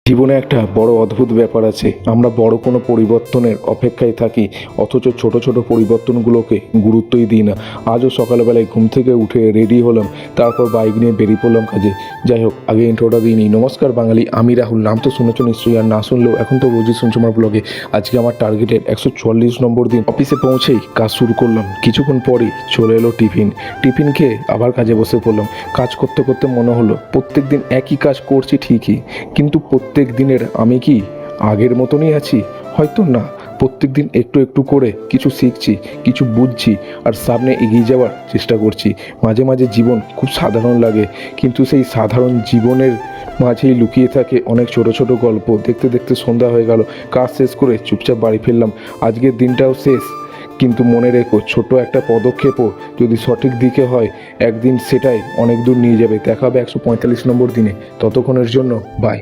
জীবনে একটা বড় অদ্ভুত ব্যাপার আছে। আমরা বড় কোনো পরিবর্তনের অপেক্ষায় থাকি, অথচ ছোট ছোট পরিবর্তনগুলোকে গুরুত্বই দিই না। আজও সকালবেলায় ঘুম থেকে উঠে রেডি হলাম, তারপর বাইক নিয়ে বেরিয়ে পড়লাম কাজে। যাই হোক, আগে ইন্ট্রোটা দিই নিই। নমস্কার বাঙালি, আমি রাহুল। নাম তো শুনেছো নিশ্চয়ই, আর না শুনলেও এখন তো রোজই শুনছো আমার ব্লগে। আজকে আমার টার্গেটের 144 নম্বর দিন। অফিসে পৌঁছেই কাজ শুরু করলাম। কিছুক্ষণ পরেই চলে এলো টিফিন খেয়ে আবার কাজে বসে পড়লাম। কাজ করতে করতে মনে হলো প্রত্যেক দিন একই কাজ করছি ঠিকই, কিন্তু প্রত্যেক দিনের আমি কি আগের মতনই আছি? হয়তো না। প্রত্যেক দিন একটু একটু করে কিছু শিখছি, কিছু বুঝছি, আর সামনে এগিয়ে যাওয়ার চেষ্টা করছি। মাঝে মাঝে জীবন খুব সাধারণ লাগে, কিন্তু সেই সাধারণ জীবনের মাঝেই লুকিয়ে থাকে অনেক ছোট ছোট গল্প। দেখতে দেখতে সন্ধ্যা হয়ে গেল। কাজ শেষ করে চুপচাপ বাড়ি ফিরলাম। আজকের দিনটাও শেষ, কিন্তু মনে রেখো, ছোট একটা পদক্ষেপও যদি সঠিক দিকে হয়, একদিন সেটাই অনেক দূর নিয়ে যাবে। দেখা হবে 145 নম্বর দিনে। ততক্ষণের জন্য বাই।